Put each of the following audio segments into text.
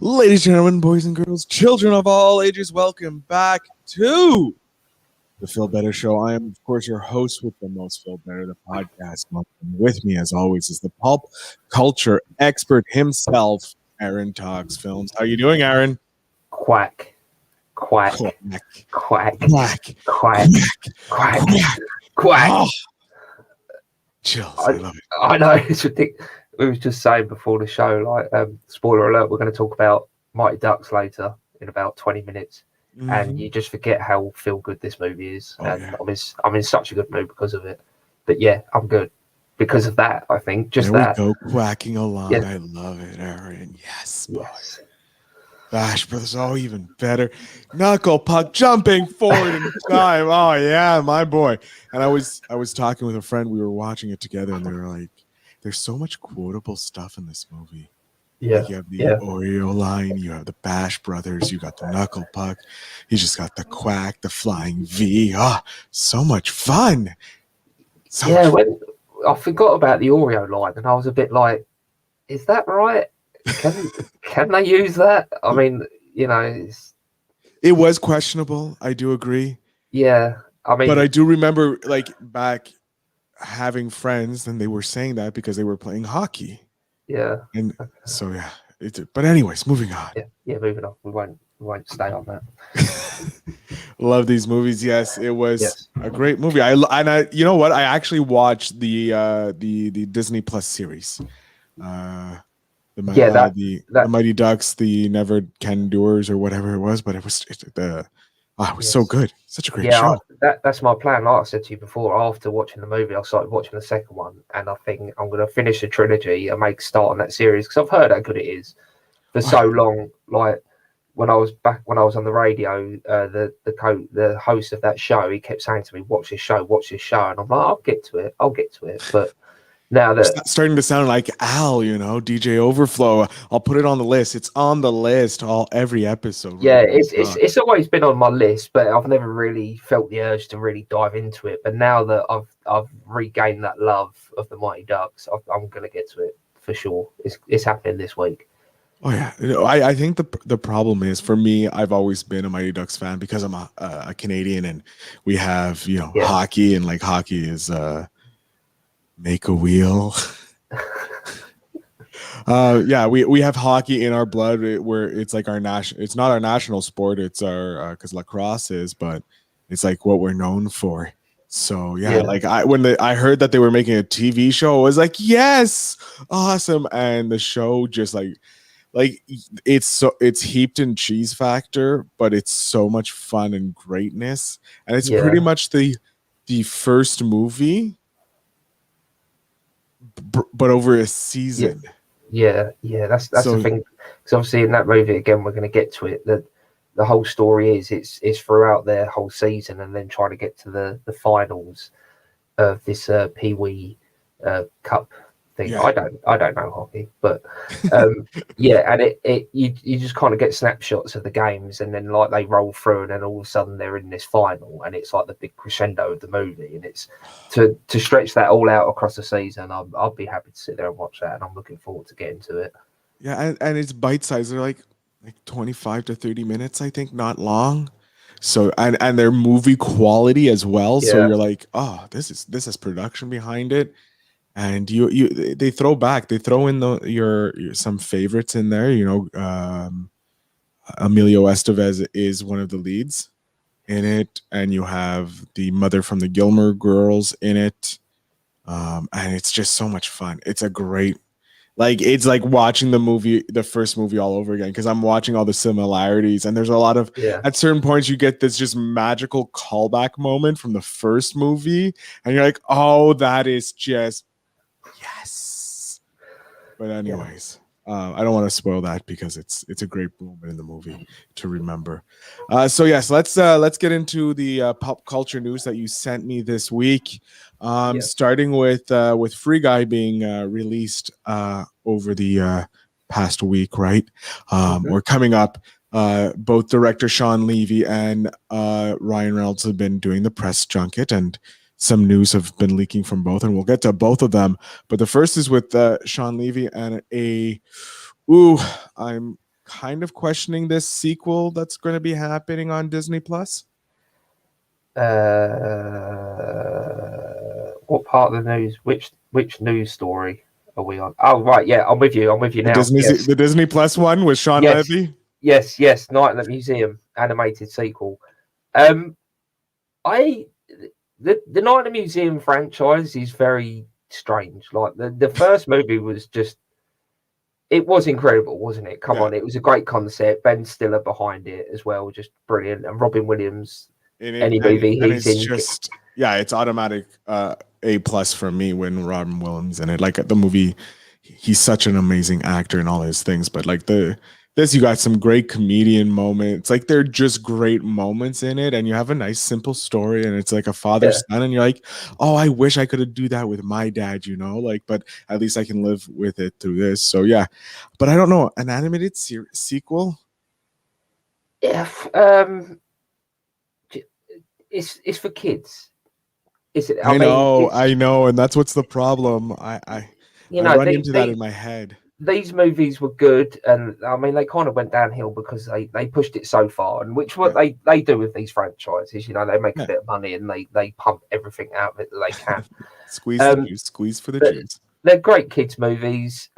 Ladies and gentlemen, boys and girls, children of all ages, welcome back to the Feel Better Show. I am, of course, your host with the most Feel Better, the podcast. With me, as always, is the pulp culture expert himself, Aaron Talks Films. How you doing, Aaron? Quack, quack, Quack, quack, quack, quack, quack, quack. Oh, chills. I love it. I know, it's ridiculous. We was just saying before the show, spoiler alert, we're going to talk about Mighty Ducks later in about 20 minutes. Mm-hmm. And you just forget how feel good this movie is. I'm in such a good mood because of it. But yeah, I'm good because of that, I think. Just there that. we go, quacking along. Yeah. I love it, Aaron. Yes, boy. Yes. Bash Brothers, even better. Knuckle puck jumping forward in time. Oh yeah, my boy. And I was talking with a friend. We were watching it together, and they were like, "There's so much quotable stuff in this movie." Yeah, like you have the Oreo line, you have the Bash Brothers, you got the Knuckle Puck, you just got the Quack, the Flying V. Oh, so much fun. When I forgot about the Oreo line, and I was a bit like, "Is that right? Can they use that?" I mean, it was questionable. I do agree. Yeah, I mean, but I do remember back having friends, and they were saying that because they were playing hockey. Yeah, and so yeah. But anyways, moving on. Yeah, moving on. We won't stay on that. Love these movies. Yes, it was a great movie. I you know what? I actually watched the Disney Plus series. The Mighty Ducks, the Never Can Doers, or whatever it was, but it was so good. Such a great show. That's my plan. Like I said to you before, after watching the movie, I started watching the second one, and I think I'm going to finish the trilogy and make start on that series because I've heard how good it is for so long. Like when I was on the radio, the host of that show, he kept saying to me, watch this show," and I'm like, I'll get to it, but. Now that starting to sound like Al, DJ Overflow. I'll put it on the list. It's on the list every episode. Yeah, it's always been on my list, but I've never really felt the urge to really dive into it. But now that I've regained that love of the Mighty Ducks, I'm gonna get to it for sure. It's happening this week. Oh yeah, I think the problem is, for me, I've always been a Mighty Ducks fan because I'm a Canadian, and we have hockey, and hockey is make a wheel. We have hockey in our blood, where it's like it's not our national sport, it's our because lacrosse is, but it's like what we're known for. So when I heard that they were making a TV show, I was like, yes, awesome. And the show just it's heaped in cheese factor, but it's so much fun and greatness, and it's pretty much the first movie, but over a season. That's the thing, because obviously in that movie, again, we're going to get to it, that the whole story is it's throughout their whole season, and then trying to get to the finals of this Pee-wee Cup thing. I don't know hockey, but and you just kind of get snapshots of the games, and then they roll through, and then all of a sudden they're in this final, and it's like the big crescendo of the movie, and it's to stretch that all out across the season. I'll be happy to sit there and watch that, and I'm looking forward to getting to it. Yeah, and it's bite sized. They're like 25 to 30 minutes, I think, not long. So and their movie quality as well. Yeah. So you're like, oh, this is production behind it. And they throw in your some favorites in there. Emilio Estevez is one of the leads in it, and you have the mother from the Gilmore Girls in it, and it's just so much fun. It's a great, it's like watching the first movie all over again, because I'm watching all the similarities, and there's a lot of at certain points you get this just magical callback moment from the first movie, and you're like, oh, that is just. Yes. But anyways, I don't want to spoil that because it's a great moment in the movie to remember. So yes, let's get into the pop culture news that you sent me this week. Starting with Free Guy being released over the past week, right? Or coming up. Both director Sean Levy and Ryan Reynolds have been doing the press junket, and some news have been leaking from both, and we'll get to both of them. But the first is with Sean Levy and I'm kind of questioning this sequel that's going to be happening on Disney Plus. What part of the news? Which news story are we on? Oh right, yeah, I'm with you. I'm with you now. Yes, The Disney Plus one with Sean yes, Levy. yes. Night at the Museum animated sequel. Um, I the Night at the Museum franchise is very strange. Like the first movie was just. It was incredible, wasn't it? Come Yeah, on, it was a great concept. Ben Stiller behind it as well, just brilliant. And Robin Williams, in it, any movie and he's it's in, just yeah, it's automatic A plus for me when Robin Williams in it. Like the movie, he's such an amazing actor in all his things. But like this, you got some great comedian moments. Like they're just great moments in it, and you have a nice simple story, and it's like a father yeah, son, and you're like, oh, I wish I could do that with my dad, you know, like, but at least I can live with it through this. So yeah, but I don't know, an animated sequel. yeah. It's for kids. Is it? I mean, it's I know, and that's what's the problem. you I know run into that in my head. these movies were good, and I mean they kind of went downhill because they pushed it so far, and which what Yeah, they do with these franchises. You know, they make a yeah. bit of money and they pump everything out of it that they can. Squeeze the Um, juice, squeeze for the but juice. they're great kids movies.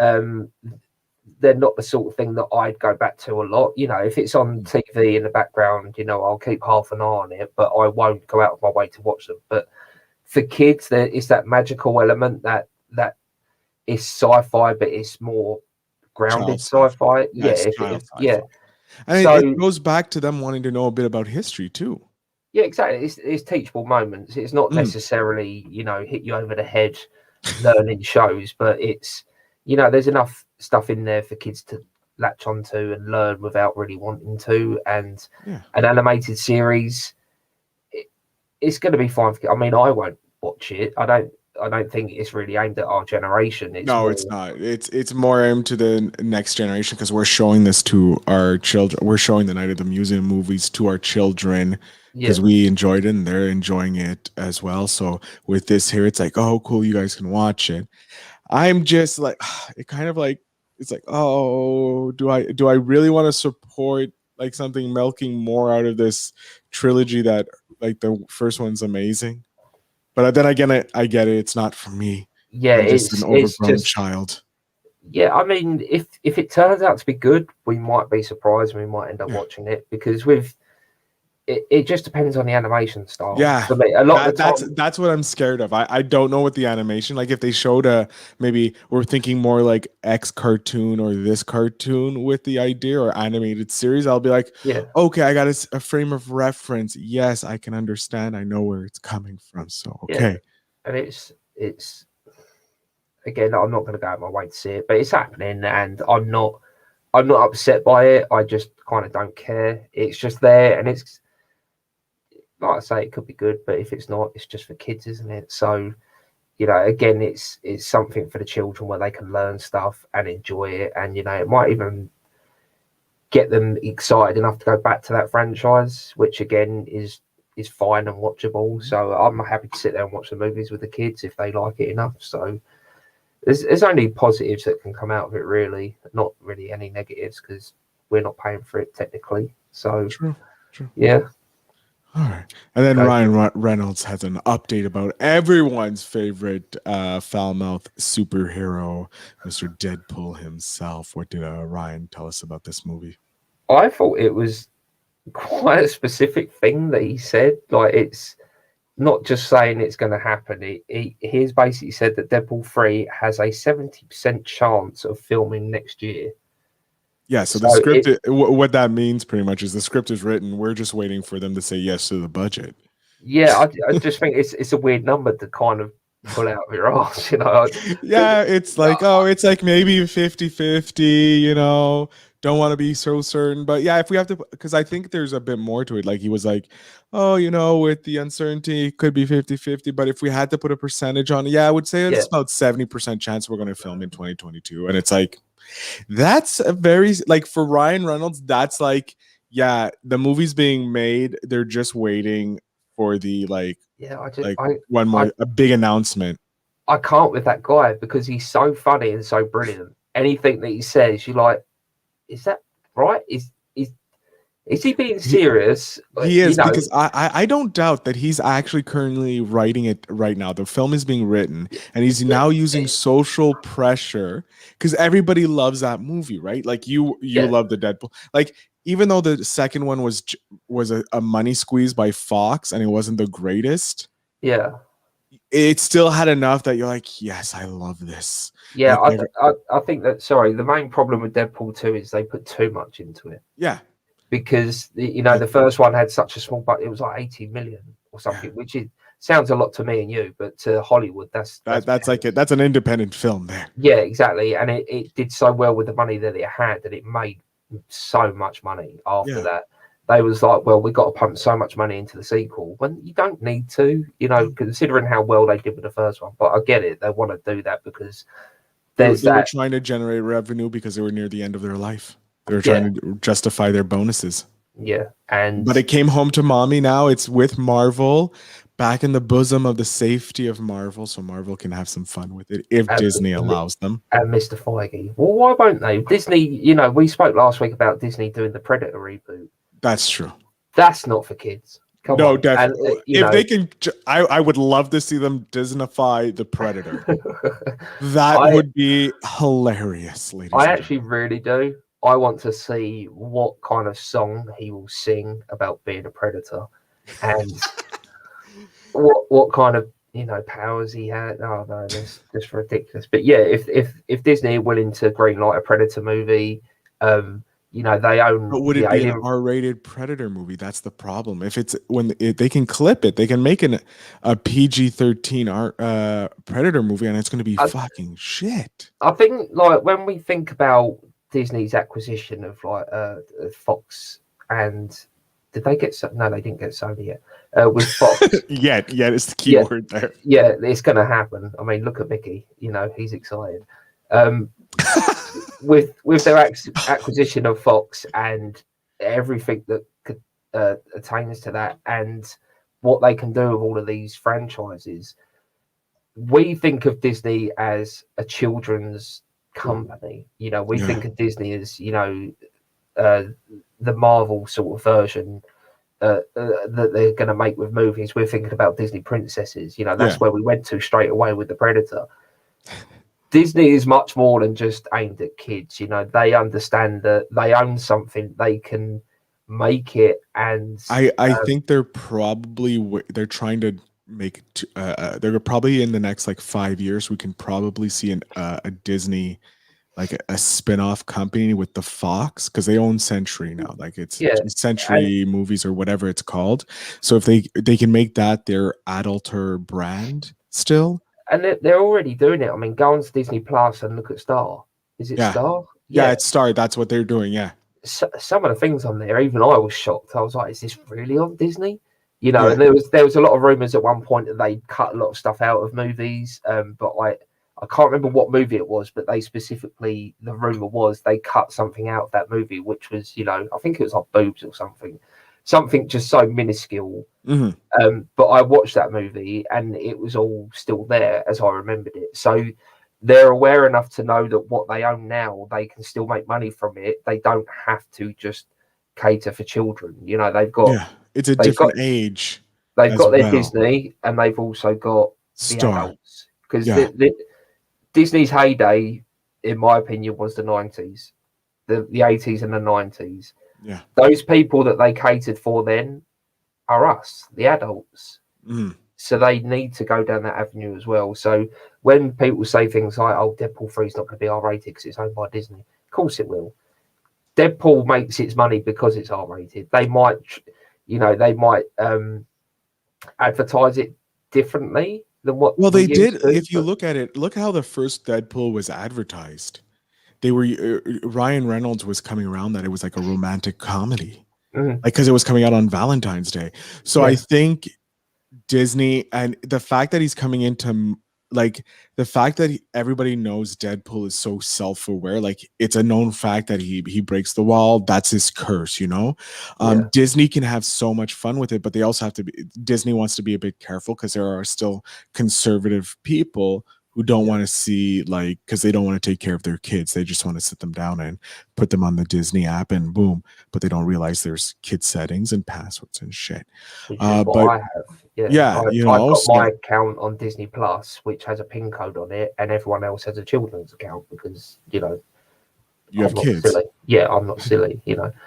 They're not the sort of thing that I'd go back to a lot. You know, if it's on Mm. TV in the background, you know, I'll keep half an eye on it, but I won't go out of my way to watch them. But for kids, there is that magical element that is sci-fi, but it's more Child grounded sci-fi. sci-fi. Yeah, Yeah, it's if child yeah. sci-fi. And it So goes back to them wanting to know a bit about history too. yeah, exactly. It's teachable moments. It's not Mm, necessarily hit you over the head learning shows, but it's there's enough stuff in there for kids to latch onto and learn without really wanting to. And yeah. an animated series, it's going to be fine. I mean, I won't watch it. I don't think it's really aimed at our generation. It's No, it's more, not. It's more aimed to the next generation because we're showing this to our children. We're showing the Night of the Museum movies to our children yeah, because we enjoyed it and they're enjoying it as well. So with this here, it's like, oh, cool, you guys can watch it. I'm just like it kind of like it's like, oh, do I really want to support like something milking more out of this trilogy that like the first one's amazing? But then again, I get it. It's not for me. yeah. I'm just an It's overgrown just child. yeah. I mean, if it turns out to be good, we might be surprised. And we might end up Yeah. watching it because with it just depends on the animation style. Yeah. For me, a lot of the time, That's what I'm scared of. I don't know what the animation like if they showed a maybe we're thinking more like X cartoon or this cartoon with the idea or animated series, I'll be like, yeah, okay, I got a frame of reference. Yes, I can understand. I know where it's coming from. So yeah, okay. and it's again, I'm not going to go out my way to see it, but it's happening, and I'm not upset by it. I just kind of don't care. It's just there, and it's like I say, it could be good, but if it's not, it's just for kids, isn't it? So again, it's something for the children where they can learn stuff and enjoy it, and it might even get them excited enough to go back to that franchise, which again is fine and watchable. So I'm happy to sit there and watch the movies with the kids if they like it enough. So there's only positives that can come out of it, really, not really any negatives because we're not paying for it technically. So True. True. yeah, All right. And then go. Ryan Reynolds has an update about everyone's favorite foul mouth superhero, Mr. Deadpool himself. What did Ryan tell us about this movie? I thought it was quite a specific thing that he said. Like it's not just saying it's going to happen. He's basically said that Deadpool 3 has a 70% chance of filming next year. Yeah, so So the script, what that means pretty much is the script is written. We're just waiting for them to say yes to the budget. yeah, I just think it's a weird number to kind of pull out of your ass, Yeah, it's like, oh, it's like maybe 50-50, don't want to be so certain. But yeah, if we have to, because I think there's a bit more to it. Like he was like, oh, with the uncertainty, it could be 50-50. But if we had to put a percentage on it, yeah, I would say yeah, it's about 70% chance we're going to film in 2022. And it's like, that's a very, like for Ryan Reynolds, that's like, yeah, the movie's being made. They're just waiting for the yeah. I just like one more, a big announcement. I can't with that guy because he's so funny and so brilliant. Anything that he says, you're like, is that right? Is he being He, serious? he You is, know, because I don't doubt that he's actually currently writing it right now. The film is being written, and he's yeah, now using social pressure because everybody loves that movie, right? Like you yeah, love the Deadpool. Like even though the second one was a money squeeze by Fox and it wasn't the greatest, yeah. it still had enough that you're like, yes, I love this. Yeah, Like I think that, sorry, the main problem with Deadpool 2 is they put too much into it, yeah, because I, the first one had such a small budget. It was like 80 million or yeah. something, which is sounds a lot to me and you, but to Hollywood, that's That's like it. pennies. That's an independent film there. Yeah, exactly. And it did so well with the money that it had that it made so much money after Yeah. that. They was like, well, we got to pump so much money into the sequel when you don't need to, considering how well they did with the first one. But I get it. They want to do that because there's They were that. trying to generate revenue because they were near the end of their life. They were Yeah, trying to justify their bonuses. yeah. But And it came home to mommy now. It's with Marvel, back in the bosom of the safety of Marvel, so Marvel can have some fun with it if and, Disney allows them. and Mr. Feige. Well, why won't they? Disney, we spoke last week about Disney doing the Predator reboot. That's true. That's not for kids. Come No, on. And, definitely. If they can, I would love to see them Disneyfy the Predator. That I would be hilarious, ladies I and actually gentlemen. really do. I want to see what kind of song he will sing about being a predator, and what kind of powers he had. Oh no, that's just ridiculous. But yeah, if Disney are willing to greenlight a Predator movie, they own But would the it be an Alien. R-rated Predator movie? That's the problem. If it's they can clip it, they can make a PG-13 Predator movie, and it's going to be I, fucking shit. I think, like, when we think about Disney's acquisition of, like, Fox, and did they get no, they didn't get Sony yet. With Fox, Yet is the key yeah, word there. yeah, it's going to happen. I mean, look at Mickey. He's excited. Um, with their acquisition of Fox and everything that could attains to that, and what they can do with all of these franchises, we think of Disney as a children's company. We Yeah, think of Disney as uh, the Marvel sort of version that they're going to make with movies. We're thinking about Disney princesses. yeah. That's where we went to straight away with the Predator. Disney is much more than just aimed at kids. They understand that they own something, they can make it, and I think they're probably they're trying to make they're probably in the next like 5 years we can probably see a Disney like a spin-off company with the Fox because they own Century now. Like it's yeah, and Century Movies or whatever it's called. So if they can make that their adulter brand still, they're already doing it. I mean, go on to Disney Plus and look at Star. Is it yeah, Star? yeah, Yeah. it's Star. That's what they're doing. Yeah, Some of the things on there, even I was shocked. I was like, "Is this really on Disney?" yeah, And there was a lot of rumors at one point that they cut a lot of stuff out of movies. But I can't remember what movie it was, but they specifically, the rumor was they cut something out of that movie, which was, I think it was like boobs or something just so minuscule. hmm But I watched that movie and it was all still there as I remembered it. So they're aware enough to know that what they own now, they can still make money from it. They don't have to just cater for children. yeah. It's a They've got different age they've as got their well. Disney and they've also got the Star. adults, because Yeah, Disney's heyday, in my opinion, was the 90s, the 80s and the 90s. yeah. Those people that they catered for then are us, the adults. Mm. So they need to go down that avenue as well. So when people say things like, "Oh, Deadpool 3 is not going to be R-rated because it's owned by Disney," of course it will. Deadpool makes its money because it's R-rated. They might advertise it differently than what Well, we they used did. to, If you but look at it, look how the first Deadpool was advertised. They were Ryan Reynolds was coming around that it was like a romantic comedy, mm, like because it was coming out on Valentine's Day. So I yeah, think Disney and the fact that he's coming into like the fact that everybody knows Deadpool is so self-aware, like it's a known fact that he breaks the wall. That's his curse, you know. yeah, Disney can have so much fun with it, but they also have to be. Disney wants to be a bit careful because there are still conservative people who don't yeah, want to see, like, because they don't want to take care of their kids. They just want to sit them down and put them on the Disney app and boom. But they don't realize there's kid settings and passwords and shit. which is what But I have. Yeah, yeah, I've got my so account on Disney Plus, which has a PIN code on it, and everyone else has a children's account because you have I'm not kids. silly. Yeah, I'm not silly.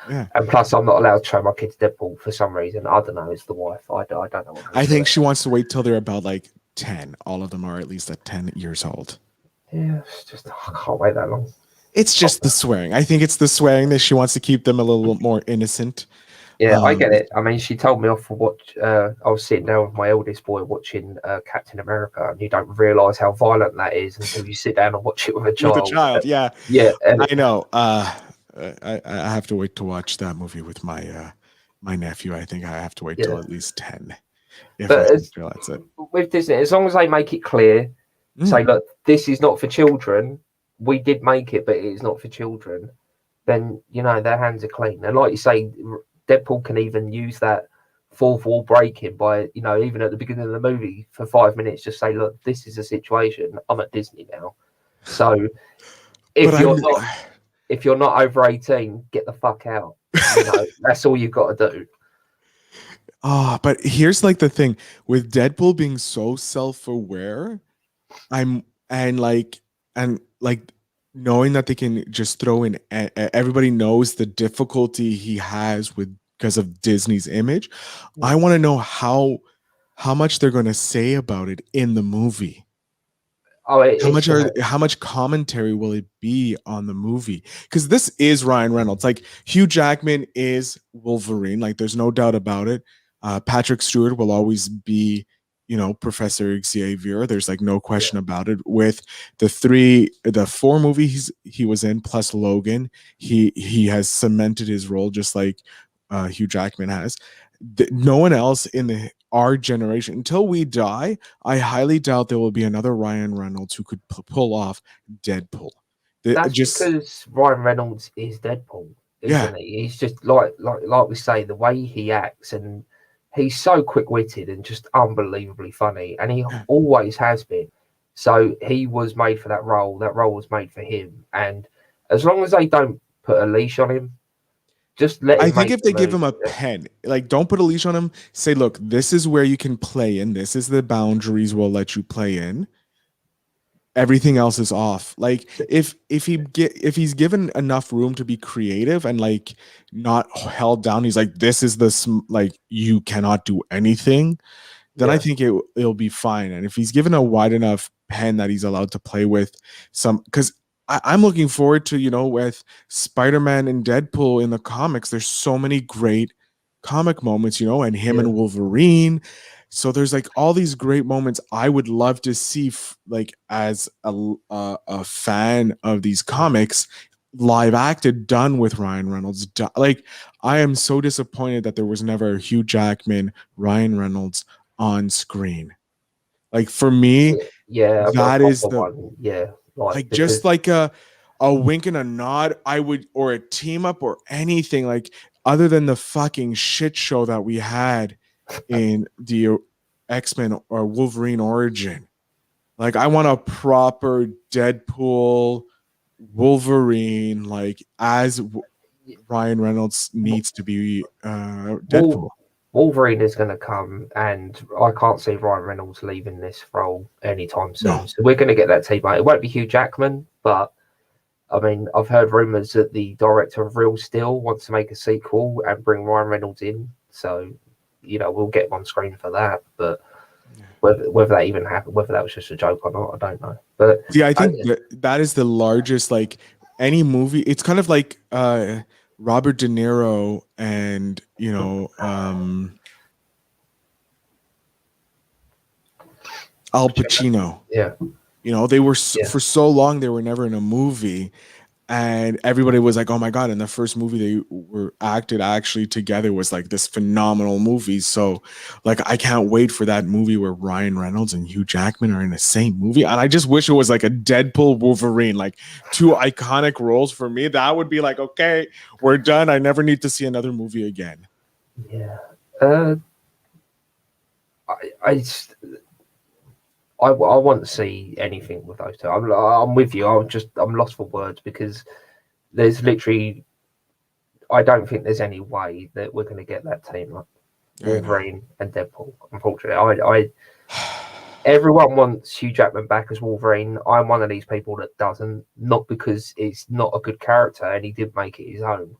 Yeah. And plus, I'm not allowed to show my kids Deadpool for some reason. I don't know. It's the wife. I don't know what I happened think there. she wants to wait till they're about like 10. All of them are at least at 10 years old. Yeah, it's just I can't wait that long. It's just the swearing. I think it's the swearing that she wants to keep them a little more innocent. Yeah, I get Um, it. I mean, she told me off for watch. I was sitting down with my eldest boy watching Captain America, and you don't realise how violent that is until you sit down and watch it with a with a child. child, yeah, Yeah, and I know. I have to wait to watch that movie with my nephew. I think I have to wait till yeah, at least 10 if I but can as realize it. with Disney, as long as they make it clear, Mm, say, look, this is not for children. We did make it, but it is not for children. Then their hands are clean. And like you say, Deadpool can even use that fourth wall breaking by even at the beginning of the movie for 5 minutes, just say, look, this is a situation. I'm at Disney now, so but if I'm you're not over 18, get the fuck out. That's all you've got to do. but here's like the thing with Deadpool being so self-aware. I'm and like knowing that they can just throw in everybody knows the difficulty he has with because of Disney's image. I want to know how much they're going to say about it in the movie. Oh, it's gonna. How much commentary will it be on the movie? Because this is Ryan Reynolds. Like Hugh Jackman is Wolverine. Like there's no doubt about it. Patrick Stewart will always be, Professor Xavier. There's like no Yeah, question about it. With the four movies he was in plus Logan, he has cemented his role just like Hugh Jackman has. No one else in our generation until we die, I highly doubt there will be another Ryan Reynolds who could pull off Deadpool. that's Just because Ryan Reynolds is Deadpool, yeah, isn't he? He's just like we say, the way he acts, and he's so quick witted and just unbelievably funny, and he yeah. always has been. So he was made for that role. That role was made for him, and as long as they don't put a leash on him, just let I him think make if the they give movie. him a pen, like don't put a leash on him, say, look, this is where you can play in. This is the boundaries we'll let you play in. Everything else is off. Like if he's given enough room to be creative and like not held down, he's like, this is like you cannot do anything, then I Yeah, think it'll be fine. And if he's given a wide enough pen that he's allowed to play with some, because I'm looking forward to, with Spider-Man and Deadpool in the comics, there's so many great comic moments, and him yeah, and Wolverine. So there's like all these great moments I would love to see, like as a fan of these yeah. comics, live acted, done with Ryan Reynolds. Like I am so disappointed that there was never a Hugh Jackman, Ryan Reynolds on screen. Like for me, Yeah, a that is proper the one. Yeah, like like just because like a wink and a nod. I would or a team up or anything like other than the fucking shit show that we had in the X-Men or Wolverine origin. Like I want a proper Deadpool Wolverine like as Ryan Reynolds needs to be Wol- Deadpool. Wolverine is going to come, and I can't see Ryan Reynolds leaving this role anytime soon. No. So we're going to get that team out. It won't be Hugh Jackman, but I mean, I've heard rumors that the director of Real Steel wants to make a sequel and bring Ryan Reynolds in. So, we'll get him on screen for that. But whether that even happened, whether that was just a joke or not, I don't know. But See, I think that is the largest like any movie. It's kind of like Robert De Niro and Al Pacino. yeah, They were yeah, for so long they were never in a movie, and everybody was like, "Oh my god!" And the first movie they were acted actually together was like this phenomenal movie. So, like, I can't wait for that movie where Ryan Reynolds and Hugh Jackman are in the same movie. And I just wish it was like a Deadpool Wolverine, like two iconic roles for me. That would be like, okay, we're done. I never need to see another movie again. yeah. Uh, I I want to see anything with those two. I'm with you. I'm lost for words because there's literally I don't think there's any way that we're going to get that team up, I know. Wolverine and Deadpool. Unfortunately, I everyone wants Hugh Jackman back as Wolverine. I'm one of these people that doesn't, not because it's not a good character and he did make it his own,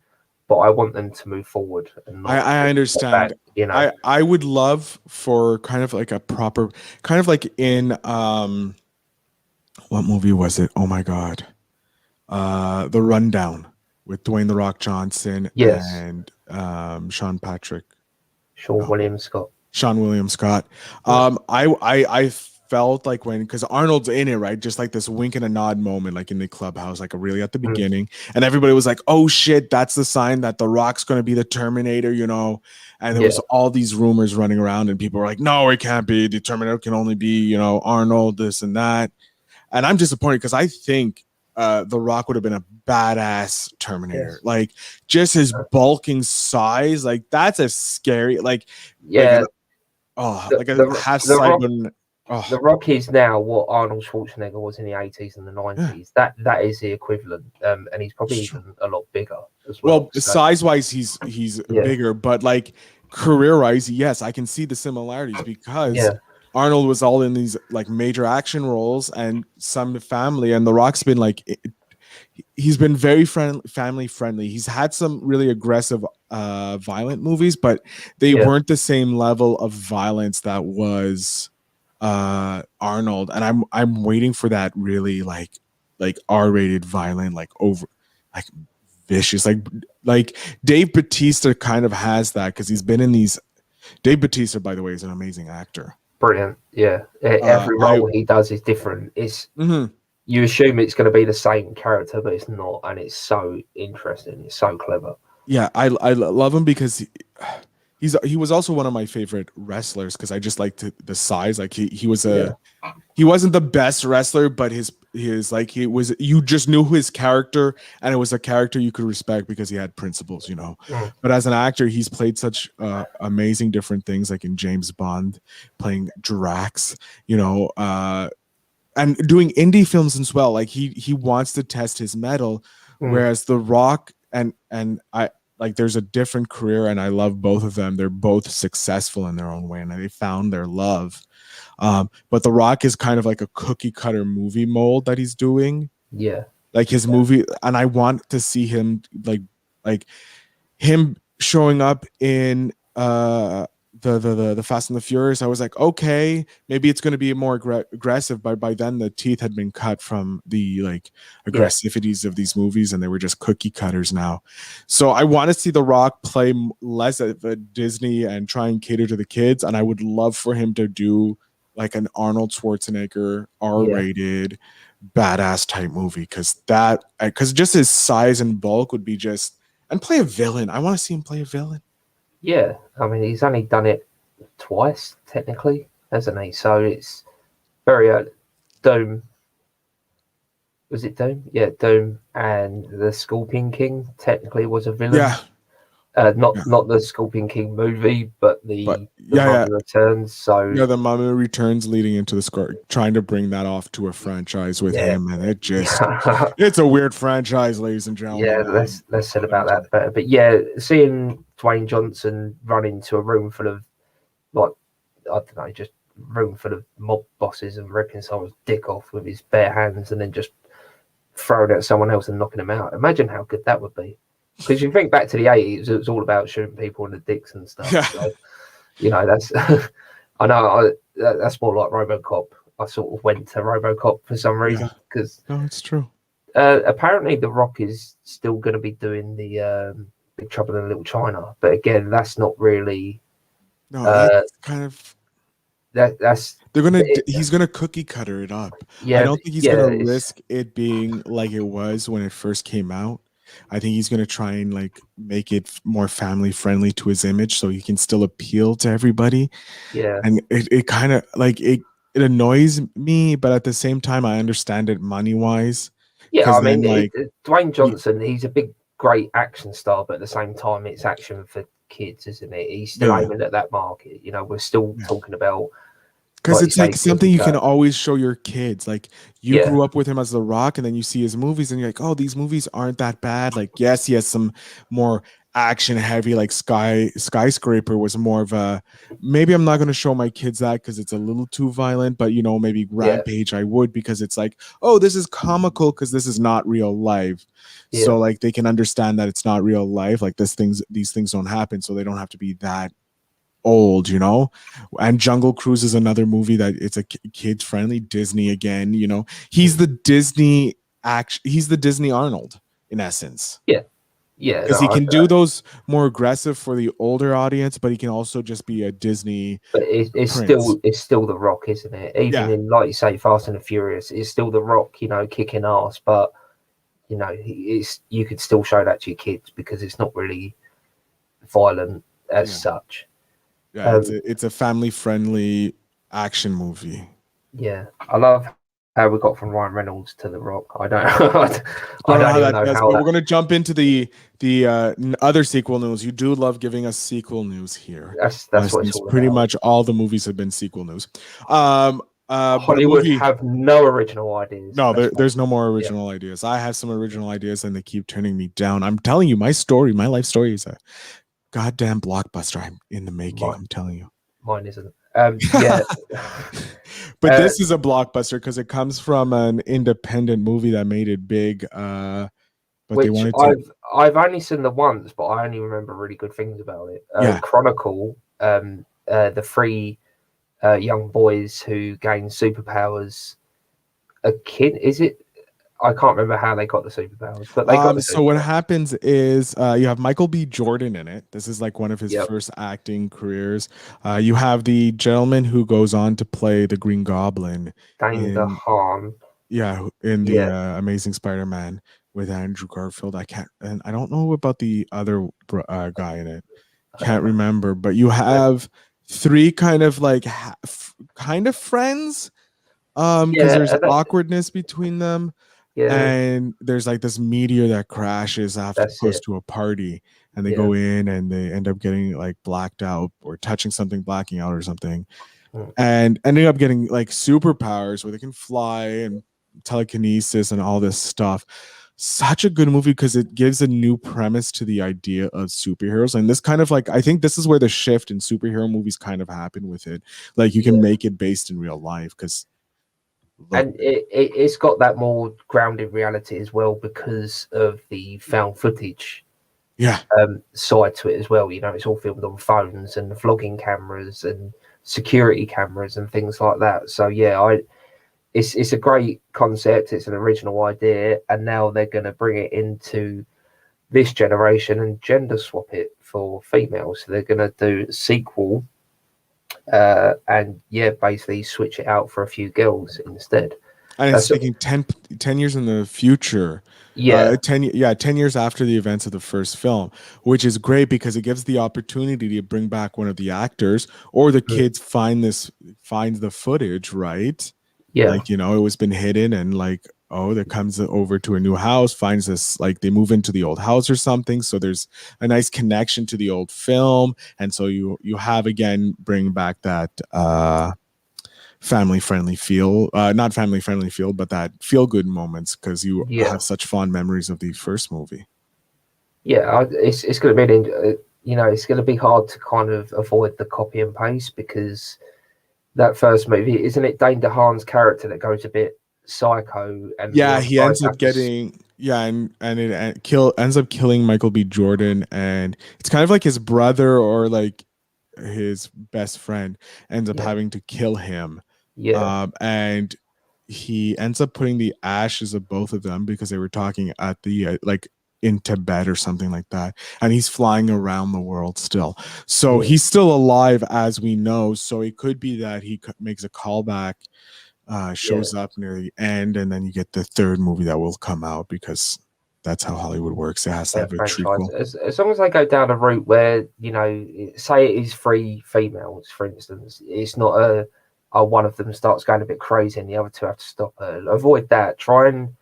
but I want them to move forward and not I get back. understand. You know, I would love for kind of like a proper, kind of like in what movie was it? Oh my god, The Rundown with Dwayne the Rock Johnson yes, and Sean Patrick. Sean Oh, William Scott. Sean William Scott. Yeah. I felt like when because Arnold's in it, right? Just like this wink and a nod moment, like in the clubhouse, like really at the Mm, beginning, and everybody was like, "Oh shit, that's the sign that the Rock's going to be the Terminator," you know. And there was yeah, all these rumors running around, and people were like, "No, it can't be. The Terminator can only be, you know, Arnold, this and that." And I'm disappointed because I think the Rock would have been a badass Terminator. yes, Like just his bulking size, like that's a scary, like yeah. like a The half the side Rock one. Oh, the Rock is now what Arnold Schwarzenegger was in the 80s and the yeah, 90s. That is the equivalent, and he's probably it's true. even a lot bigger as well. Well, So size wise, he's yeah, bigger, but like career wise, yes, I can see the similarities because yeah, Arnold was all in these like major action roles and some family, and The Rock's been like he's been very family friendly. He's had some really aggressive violent movies, but they yeah, weren't the same level of violence that was Arnold. And I'm waiting for that really like R-rated violent, like over like vicious, like Dave Bautista kind of has that because he's been in these. Dave Bautista, by the way, is an amazing actor. brilliant. Yeah, every I role he does is different. It's mhm. you assume it's going to be the same character, but it's not, and it's so interesting. It's so clever. Yeah, I love him because he was also one of my favorite wrestlers because I just liked the size. Like he was Yeah, a he wasn't the best wrestler, but his like he was you just knew his character and it was a character you could respect because he had principles, you know. mm, But as an actor, he's played such amazing different things, like in James Bond, playing Drax, you know, and doing indie films as well. Like he wants to test his metal, mm, whereas The Rock and I like there's a different career, and I love both of them. They're both successful in their own way, and they found their love. But The Rock is kind of like a cookie cutter movie mold that he's doing, yeah, like his movie, and I want to see him like him showing up in the Fast and the Furious. I was like, okay, maybe it's going to be more aggressive, but by then the teeth had been cut from the like yeah, aggressivities of these movies and they were just cookie cutters now. So I want to see The Rock play less of a Disney and try and cater to the kids, and I would love for him to do like an Arnold Schwarzenegger yeah, R-rated badass type movie because just his size and bulk would be just and play a villain. I want to see him play a villain. yeah. I mean, he's only done it twice, technically, hasn't he? So it's very Doom. Was it Doom? Yeah, Doom and the Scorpion King technically was a villain. Yeah, yeah. Not the Scorpion King movie, but But the yeah, yeah, Mummy Returns. So yeah. The Mummy Returns leading into the score, trying to bring that off to a franchise with yeah, him, and it's a weird franchise, ladies and yeah. gentlemen. Less said about that, but yeah, seeing Dwayne Johnson run into a room full of like I don't know, just room full of mob bosses and ripping someone's dick off with his bare hands, and then just throwing it at someone else and knocking them out. Imagine how good that would be. Because you think back to the 80s, it was all about shooting people in the dicks and stuff. Yeah, So, you know, that's I know that's more like RoboCop. I sort of went to RoboCop for some yeah. reason because No, it's true. apparently The Rock is still going to be doing the Big Trouble in Little China, but again, that's not really No, uh, it's kind of that's they're gonna it, he's gonna cookie cutter it up. I yeah, don't think he's yeah, gonna it's risk it being like it was when it first came out. I think he's gonna try and like make it more family friendly to his image so he can still appeal to everybody. yeah. And it kind of like it annoys me, but at the same time I understand it money wise. Yeah, Cause I mean, then like Dwayne y- Johnson, he's a big, great action star, but at the same time, it's action for kids, isn't it? He's still yeah, aiming at that market. You know, we're still yeah, talking about Because like you it's say, like something Kitten you can Cat. always show your kids. Like you Yeah, grew up with him as The Rock, and then you see his movies, and you're like, oh, these movies aren't that bad. Like, yes, he has some more action heavy, like Skyscraper was more of a maybe I'm not going to show my kids that because it's a little too violent, but maybe yeah, Rampage I would because it's like, oh, this is comical because this is not real life. yeah, So like they can understand that it's not real life. Like these things don't happen, so they don't have to be that old. And Jungle Cruise is another movie that it's a kid friendly. Disney again. He's the Disney he's the Disney Arnold in essence, yeah, yeah. because No, he can do those more aggressive for the older audience, but he can also just be a Disney but it's prince. still the Rock, isn't it? Even Yeah, in, like you say, Fast and the Furious, it's still the Rock. Kicking ass, but it's you could still show that to your kids because it's not really violent as yeah, such. yeah. it's Um, a it's a family friendly action movie. yeah, I love how we got from Ryan Reynolds to The Rock. I don't, I Don't know don't how even that know does, how but we're that. going to jump into the other sequel news. You do love giving us sequel news here, That's what it's since all pretty about. much all the movies have been sequel news. But a Hollywood movie. have no original ideas. No, That's what. there's no more Yeah, original ideas. I have some original ideas, and they keep turning me down. I'm telling you, my life story is a goddamn blockbuster. I'm in the making. mine, I'm telling you. mine isn't. Yeah. But Uh, this is a blockbuster because it comes from an independent movie that made it big. But they which wanted to, I've only seen the once, but I only remember really good things about it. yeah. Chronicle, the three young boys who gain superpowers. A kid, is it? I can't remember how they got the superpowers, but they got the So what superpowers. happens is you have Michael B. Jordan in it. This is like one of his Yep, first acting careers. You have the gentleman who goes on to play the Green Goblin Dane in DeHaan. in the Yeah, Amazing Spider-Man with Andrew Garfield. And I don't know about the other guy in it. I don't Can't know. remember, but you have three kind of like kind of friends, because Yeah, there's awkwardness between them, yeah, and there's like this meteor that crashes after that's close it. to a party, and they Yeah, go in and they end up getting like blacked out or touching something, blacking out or something, mm, and ending up getting like superpowers where they can fly and telekinesis and all this stuff. Such a good movie because it gives a new premise to the idea of superheroes. And this kind of like, I think this is where the shift in superhero movies kind of happen with it. Like you can yeah. make it based in real life because look, And it's got that more grounded reality as well because of the found footage yeah. side to it as well. It's all filmed on phones and vlogging cameras and security cameras and things like that. So yeah, it's a great concept. It's an original idea, and now they're going to bring it into this generation and gender swap it for females. So they're going to do a sequel, and yeah, basically switch it out for a few girls instead. And it's That's taking 10 years in the future. Yeah, 10 years after the events of the first film, which is great because it gives the opportunity to bring back one of the actors, or the mm, kids finds the footage, right? yeah, Like, it was been hidden, and like, oh, that comes over to a new house, finds this, like they move into the old house or something. So there's a nice connection to the old film. And so you have again bring back that family friendly feel, not family friendly feel, but that feel good moments because you yeah, have such fond memories of the first movie. yeah. It's going to be it's going to be hard to kind of avoid the copy and paste because that first movie, isn't it Dane DeHaan's character that goes a bit psycho and the Yeah, other he guys ends up have to getting, yeah, and it ends up killing Michael B. Jordan, and it's kind of like his brother or like his best friend ends up yeah, having to kill him, yeah, and he ends up putting the ashes of both of them because they were talking at the like in Tibet or something like that, and he's flying around the world still, so yeah, he's still alive as we know. So it could be that he makes a callback, yeah. shows up near the end, and then you get the third movie that will come out because that's how Hollywood works. It has to Their have a franchise, trequel. as long as they go down a route where say it is three females, for instance, it's not one of them starts going a bit crazy and the other two have to stop her. Avoid that. Try and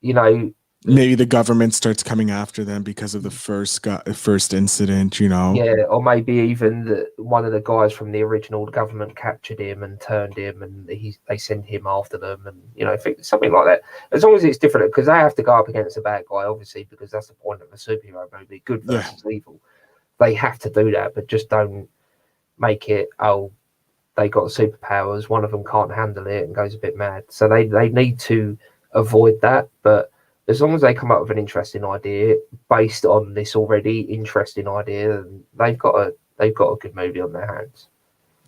you know Maybe the government starts coming after them because of the first incident, you know. Yeah, or maybe even one of the guys from the original government captured him and turned him, and they send him after them, and something like that. As long as it's different, because they have to go up against a bad guy, obviously, because that's the point of a superhero movie: good Yeah. versus evil. They have to do that, but just don't make it. Oh, they got superpowers. One of them can't handle it and goes a bit mad. So they need to avoid that, but as long as they come up with an interesting idea based on this already interesting idea, then they've got a good movie on their hands.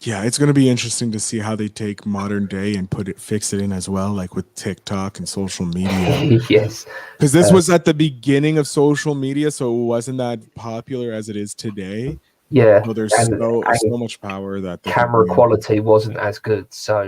Yeah, it's going to be interesting to see how they take modern day and fix it in as well, like with TikTok and social media. Yes, Because this was at the beginning of social media, so it wasn't that popular as it is today. yeah, So there's and so much power that they can camera bring in. quality wasn't as good, so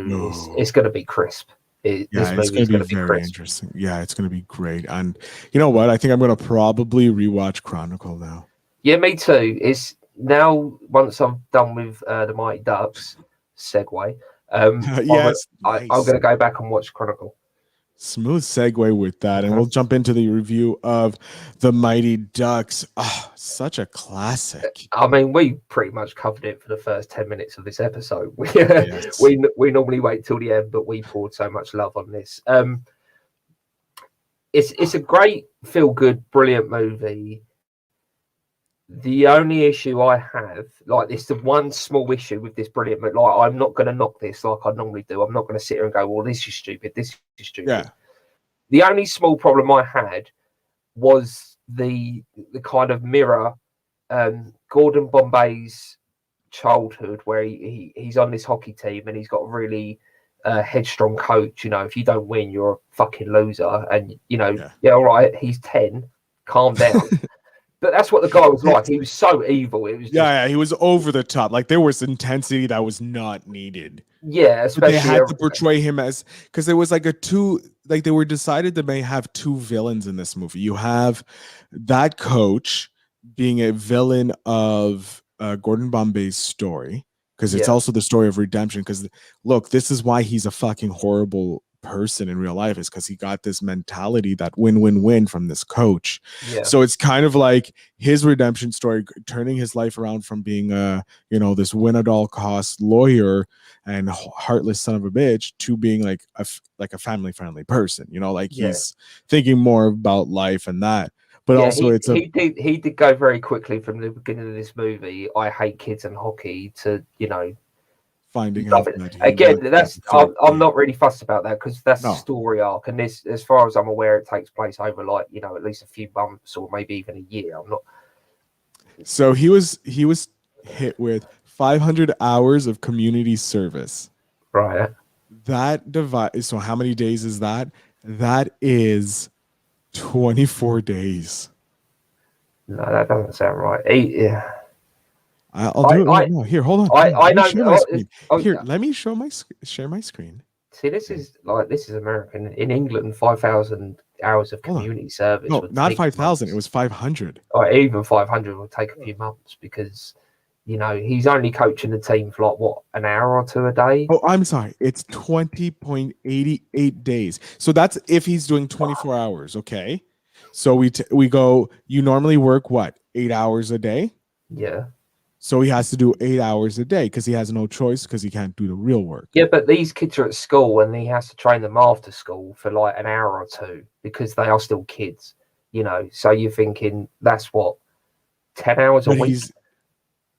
it's No. going to be crisp. Yeah, This it's movie going is to be going to be very crisp. interesting. Yeah, it's going to be great. And you know what? I think I'm going to probably rewatch Chronicle now. Yeah, me too. It's now once I'm done with the Mighty Ducks segue. Yes, I'm nice. going to go back and watch Chronicle. Smooth segue with that. And we'll jump into the review of The Mighty Ducks. Ah, such a classic. I mean, we pretty much covered it for the first 10 minutes of this episode. Yes. We normally wait till the end, but we poured so much love on this. It's a great, feel good, brilliant movie. The only issue I have, like, it's the one small issue with this brilliant movie. Like, I'm not going to knock this like I normally do. I'm not going to sit here and go, "Well, this is stupid. This is stupid." Yeah. The only small problem I had was the kind of mirror Gordon Bombay's childhood, where he's on this hockey team and he's got a really headstrong coach. If you don't win, you're a fucking loser. And yeah, all right, he's 10, calm down. But that's what the guy was like. He was so evil. It was just Yeah, he was over the top. Like there was intensity that was not needed. yeah, But they especially had to portray him as because there was like they were decided to may have two villains in this movie. You have that coach being a villain of Gordon Bombay's story because it's yeah, also the story of redemption. Because look, this is why he's a fucking horrible person in real life is because he got this mentality that win-win-win from this coach. yeah, So it's kind of like his redemption story, turning his life around from being this win at all cost lawyer and heartless son of a bitch to being like a family friendly person, like yeah. he's thinking more about life and that. But Yeah, also he, it's a he did he did go very quickly from the beginning of this movie. I hate kids and hockey to finding love out it. that he Again, was that's I'm not really fussed about that because that's the no. story arc, and this, as far as I'm aware, it takes place over like at least a few months or maybe even a year. I'm not. So he was hit with 500 hours of community service. Right. That divide. So how many days is that? That is 24 days. No, that doesn't sound right. Yeah. I'll do it right now. Here, hold on. I Let me know. share my screen. Oh, Here, let me share my screen. see, this Okay. is American. In England, 5,000 hours of Hold on. community service No, would not take 5,000. It months. was 500. Or even 500 will take a few months because he's only coaching the team for like what, an hour or two a day. Oh, I'm sorry. It's 20.88 days. So that's if he's doing 24 hours. Okay. So we go. You normally work what, 8 hours a day? Yeah. So he has to do 8 hours a day because he has no choice because he can't do the real work. Yeah, but these kids are at school and he has to train them after school for like an hour or two because they are still kids. So you're thinking that's what, 10 hours a But week? he's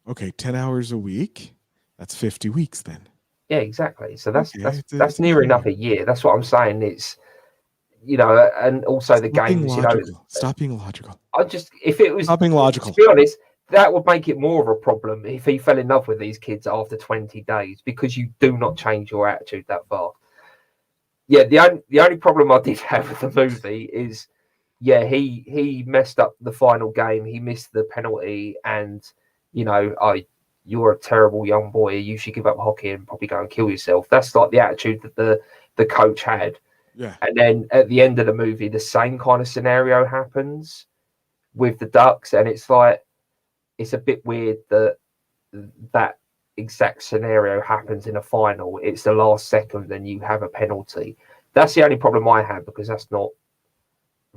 okay. 10 hours a week. That's 50 weeks then. Yeah, exactly. So that's Okay, that's it's that's a near year. enough a year. That's what I'm saying. It's and also the Stop being games. logical. Stop being logical. I just, if it was, Stop being to logical. be honest, that would make it more of a problem if he fell in love with these kids after 20 days because you do not change your attitude that far. Yeah, the only problem I did have with the movie is, yeah, he messed up the final game. He missed the penalty, and you're a terrible young boy. You should give up hockey and probably go and kill yourself. That's like the attitude that the coach had. Yeah. And then at the end of the movie, the same kind of scenario happens with the Ducks, and it's like, it's a bit weird that exact scenario happens in a final. It's the last second, and you have a penalty. That's the only problem I have because that's not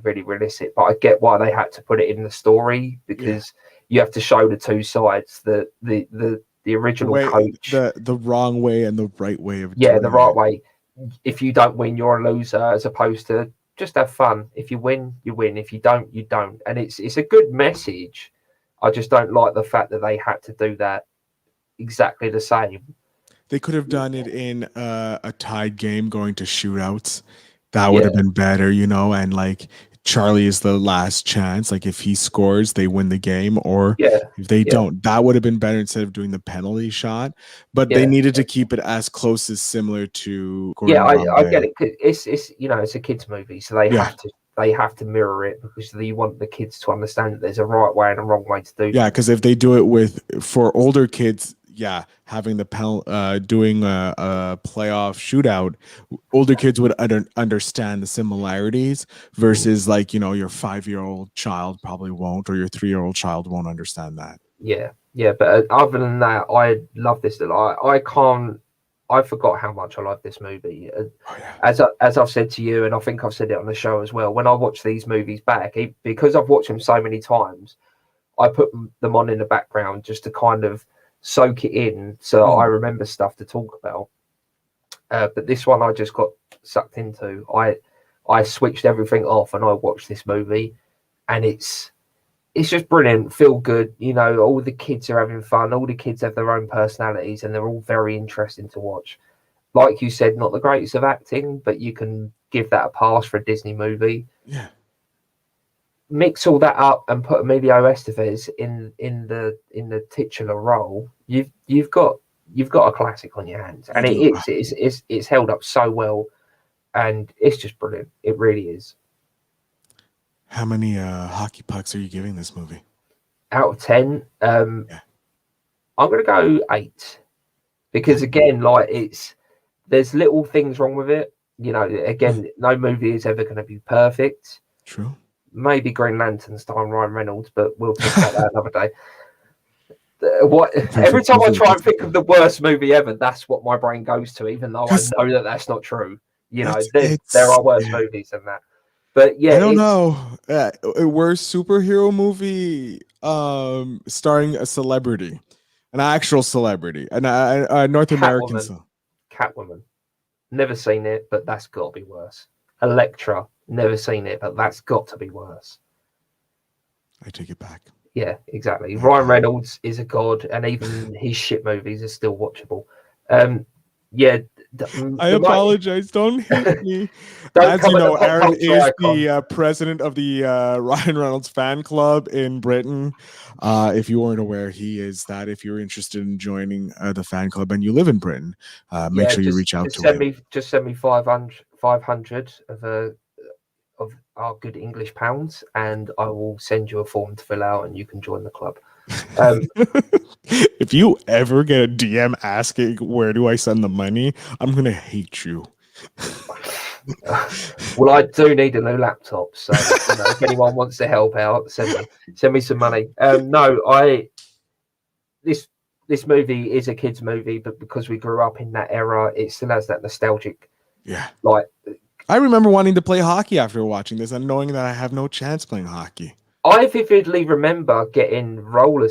really realistic. But I get why they had to put it in the story, Yeah. because you have to show the two sides. The The original way, coach, the wrong way and the right way of yeah, the doing right it. way. If you don't win, you're a loser, as opposed to just have fun. If you win, you win. If you don't, you don't. And it's a good message. I just don't like the fact that they had to do that exactly the same. They could have done it in a tied game going to shootouts. That would have Yeah, been better, you know, and like Charlie is the last chance. Like if he scores, they win the game, or yeah, if they yeah, don't, that would have been better instead of doing the penalty shot. But they yeah. needed to keep it as close as similar to Yeah, Gordon I get Bombay. it. 'Cause it's it's a kids movie, so Yeah. they have to mirror it, because you want the kids to understand that there's a right way and a wrong way to do Yeah, things. because if they do it with for older kids, yeah, having the doing a playoff shootout, older kids would understand the similarities versus like your 5-year-old child probably won't, or your 3-year-old child won't understand that. Yeah, yeah. But other than that, I love this. I can't. I forgot how much I love this movie. Oh yeah, As I've said to you, and I think I've said it on the show as well. When I watch these movies back, because I've watched them so many times, I put them on in the background just to kind of soak it in, so that I mm, remember stuff to talk about. But this one, I just got sucked into. I switched everything off and I watched this movie, and it's just brilliant, feel good. All the kids are having fun. All the kids have their own personalities, and they're all very interesting to watch. Like you said, not the greatest of acting, but you can give that a pass for a Disney movie. yeah, Mix all that up and put Emilio Estevez in the titular role. You've got a classic on your hands, you and it do. is it's held up so well, and it's just brilliant. It really is. How many hockey pucks are you giving this movie? Out of 10, Yeah, I'm gonna go 8, because yeah, again, like, there's little things wrong with it. yeah, Again, no movie is ever going to be perfect. true. Maybe Green Lantern starring Ryan Reynolds, but we'll talk about that another day. What The every perfect time I movie. try and think of the worst movie ever, that's what my brain goes to, even though I Because know that that's not true. There it's are worse yeah. movies than that, but yeah, I don't it's know. A worst superhero movie starring a celebrity, an actual celebrity, a North American. Catwoman. Catwoman. Never seen it, but that's got to be worse. Elektra. Never seen it, but that's got to be worse. I take it back. Yeah, exactly. I Ryan apologize. Reynolds is a god, and even his shit movies are still watchable. Um, yeah, I the might apologize. Don't hate me. don't As you come at the know, pop Aaron culture is icon. the president of the Ryan Reynolds fan club in Britain. If you weren't aware, he is that. If you're interested in joining the fan club and you live in Britain, make Yeah, sure you reach out just to him. send me 500 of our good English pounds, and I will send you a form to fill out, and you can join the club. Um, If you ever get a DM asking where do I send the money, I'm gonna hate you. well, I do need a new laptop, so if anyone wants to help out, send me some money. No, this this movie is a kids movie, but because we grew up in that era, it still has that nostalgic, Yeah. like, I remember wanting to play hockey after watching this and knowing that I have no chance playing hockey. I vividly remember getting roller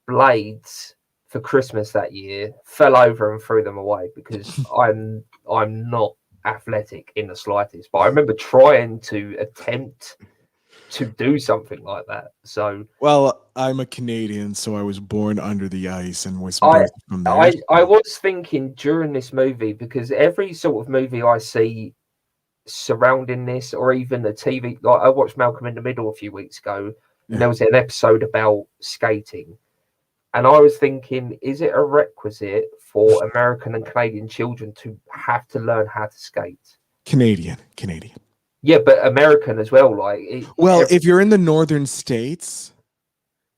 blades for Christmas that year, fell over and threw them away, because I'm not athletic in the slightest. But I remember trying to attempt to do something like that. So Well, I'm a Canadian, so I was born under the ice and was I birthed from there. I was thinking during this movie, because every sort of movie I see surrounding this, or even the TV, like I watched Malcolm in the Middle a few weeks ago, and Yeah. there was an episode about skating. And I was thinking, is it a requisite for American and Canadian children to have to learn how to skate? Canadian, Canadian. Yeah, but American as well. Like, Well, if you're in the northern states,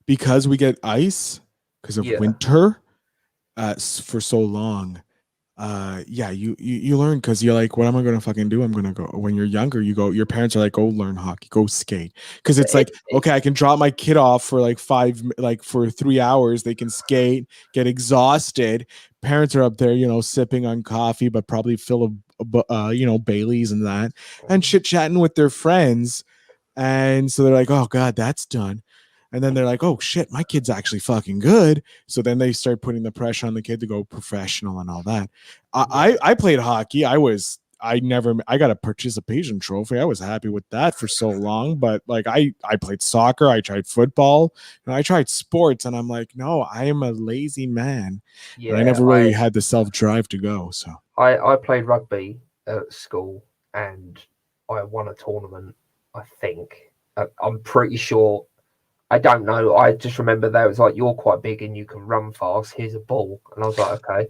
because we get ice because of yeah, winter for so long, yeah, you learn because you're like, what am I gonna fucking do? I'm gonna go. When you're younger, you go, your parents are like, go learn hockey, go skate, because but it's like, okay, I can drop my kid off for like for 3 hours. They can skate, get exhausted. Parents are up there, sipping on coffee, but probably full of Baileys and that, and chit chatting with their friends. And so they're like, oh God, that's done. And then they're like, oh shit, my kid's actually fucking good. So then they start putting the pressure on the kid to go professional and all that. I played hockey. I got a participation trophy. I was happy with that for so long. But like I played soccer, I tried football, and I tried sports, and I'm like, no, I am a lazy man. And I Yeah, never really had the self-drive to go. So I played rugby at school and I won a tournament, I think. I'm pretty sure. I don't know. I just remember that it was like, you're quite big and you can run fast. Here's a ball. And I was like, okay.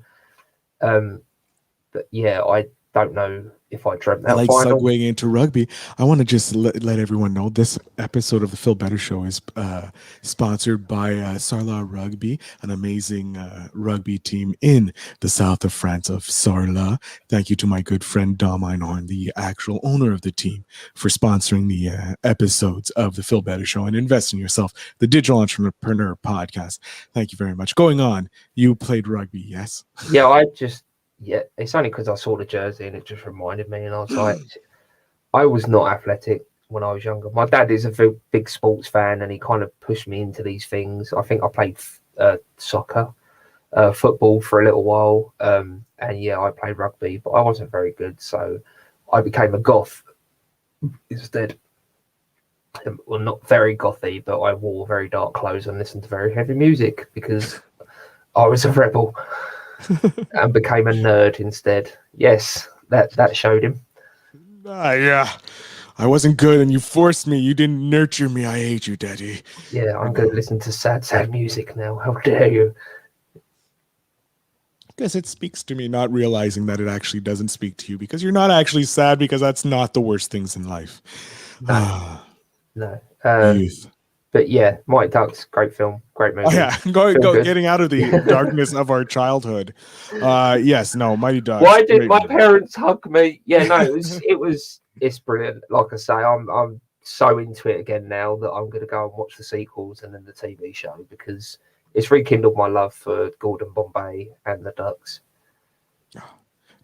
But yeah, I don't know if I dreamt that like final. segueing into rugby, I want to just let everyone know this episode of the Phil Better Show is sponsored by Sarlat Rugby, an amazing rugby team in the south of France of Sarlat. Thank you to my good friend Dom Einhorn, the actual owner of the team, for sponsoring the episodes of the Phil Better Show and Invest in Yourself, the Digital Entrepreneur Podcast. Thank you very much. Going on, you played rugby, yes? Yeah, it's only because I saw the jersey and it just reminded me. And I was like, I was not athletic when I was younger. My dad is a big sports fan and he kind of pushed me into these things. I think I played soccer, football for a little while. And yeah, I played rugby, but I wasn't very good. So I became a goth instead. Well, not very gothy, but I wore very dark clothes and listened to very heavy music because I was a rebel. And became a nerd instead. Yes, that showed him. Yeah. I wasn't good and you forced me. You didn't nurture me. I hate you, Daddy. Yeah, I'm going to listen to sad music now. How dare you? Because it speaks to me, not realizing that it actually doesn't speak to you because you're not actually sad, because that's not the worst things in life. No. Youth. But yeah, Mighty Ducks, great film, great movie. Oh yeah, getting out of the darkness of our childhood. Yes, no, Mighty Ducks. Why did my parents hug me? Yeah, no, it's brilliant. Like I say, I'm so into it again now that I'm going to go and watch the sequels and then the TV show because it's rekindled my love for Gordon Bombay and the Ducks.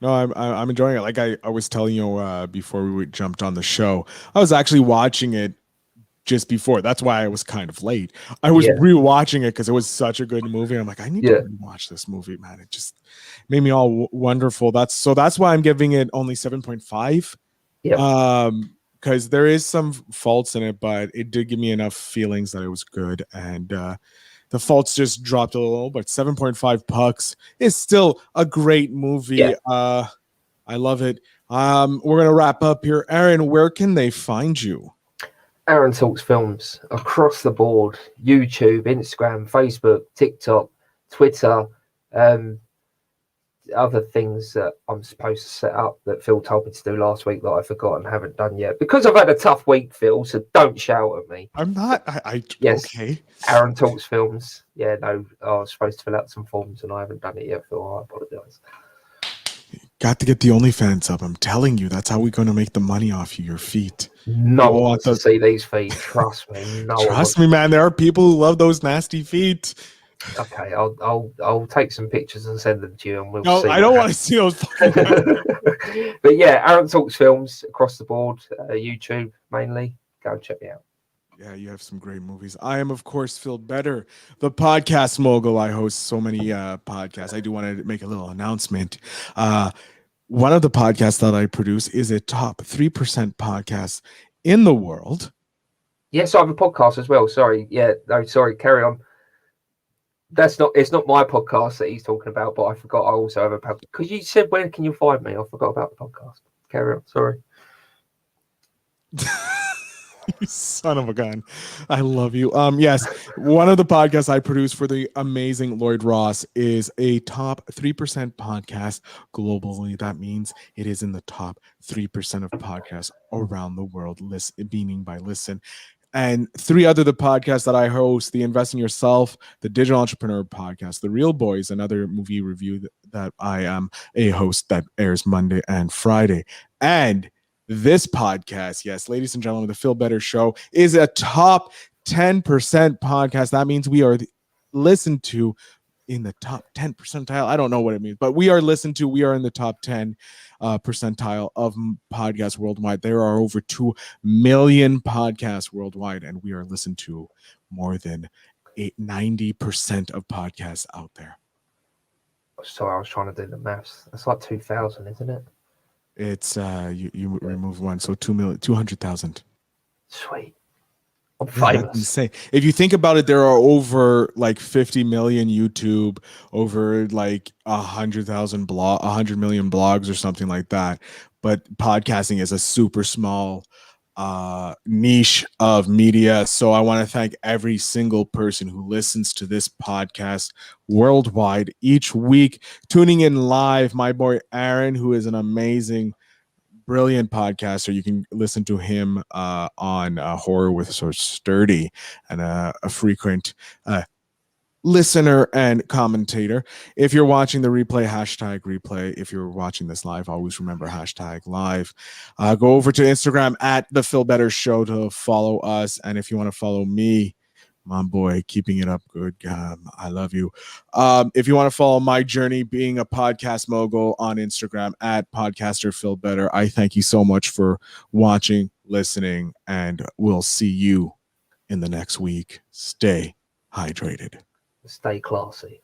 No, I'm enjoying it. Like I was telling you before we jumped on the show, I was actually watching it just before. That's why I was kind of late. I was rewatching it because it was such a good movie. I'm like, I need to rewatch this movie, man. It just made me all wonderful. That's why I'm giving it only 7.5. Yeah. Because there is some faults in it, but it did give me enough feelings that it was good. And the faults just dropped a little, but 7.5 pucks is still a great movie. Yeah. I love it. We're gonna wrap up here. Aaron, where can they find you? Aaron Talks Films across the board: YouTube, Instagram, Facebook, TikTok, Twitter, other things that I'm supposed to set up that Phil told me to do last week that I forgot and haven't done yet because I've had a tough week, Phil. So don't shout at me. I'm not. Yes. Okay. Aaron Talks Films. Yeah, no, I was supposed to fill out some forms and I haven't done it yet, Phil. I apologize. Got to get the OnlyFans up. I'm telling you, that's how we're going to make the money off your feet. No one wants to see these feet. Trust me. Trust me, man. There are people who love those nasty feet. Okay, I'll take some pictures and send them to you, and we'll see. No, I don't want to see those. But yeah, Aaron Talks Films across the board, YouTube mainly. Go and check me out. Yeah, you have some great movies. I am, of course, Phil Better, the podcast mogul. I host so many podcasts. I do want to make a little announcement. One of the podcasts that I produce is a top 3% podcast in the world. Yes, I have a podcast as well. Sorry. Yeah, no, sorry. Carry on. It's not my podcast that he's talking about, but I forgot I also have a podcast. Because you said, where can you find me? I forgot about the podcast. Carry on. Sorry. You son of a gun. I love you. Yes, one of the podcasts I produce for the amazing Lloyd Ross is a top 3% podcast globally. That means it is in the top 3% of podcasts around the world, meaning by listen. And 3 other the podcasts that I host: the Invest in Yourself, the Digital Entrepreneur Podcast, the Real Boys, another movie review that I am a host that airs Monday and Friday. And this podcast, yes, ladies and gentlemen, the Phil Better Show is a top 10% podcast. That means we are listened to in the top 10 percentile. I don't know what it means, but we are listened to. We are in the top 10 percentile of podcasts worldwide. There are over 2 million podcasts worldwide, and we are listened to more than 90% of podcasts out there. Sorry, I was trying to do the maths. That's like 2,000, isn't it? It's you remove one, so 200,000. Sweet. I'm Yeah, that's famous. insane. If you think about it, there are over like 50 million YouTube, over like 100 million blogs or something like that. But podcasting is a super small niche of media. So I want to thank every single person who listens to this podcast worldwide each week, tuning in live. My boy Aaron, who is an amazing, brilliant podcaster. You can listen to him on Horror with So Sturdy, and a frequent listener and commentator. If you're watching the replay, hashtag replay. If you're watching this live, always remember hashtag live. Go over to Instagram at the Phil Better Show to follow us. And if you want to follow me, my boy, keeping it up good. I love you. If you want to follow my journey being a podcast mogul on Instagram at podcaster Phil Better, I thank you so much for watching, listening, and we'll see you in the next week. Stay hydrated. Stay classy.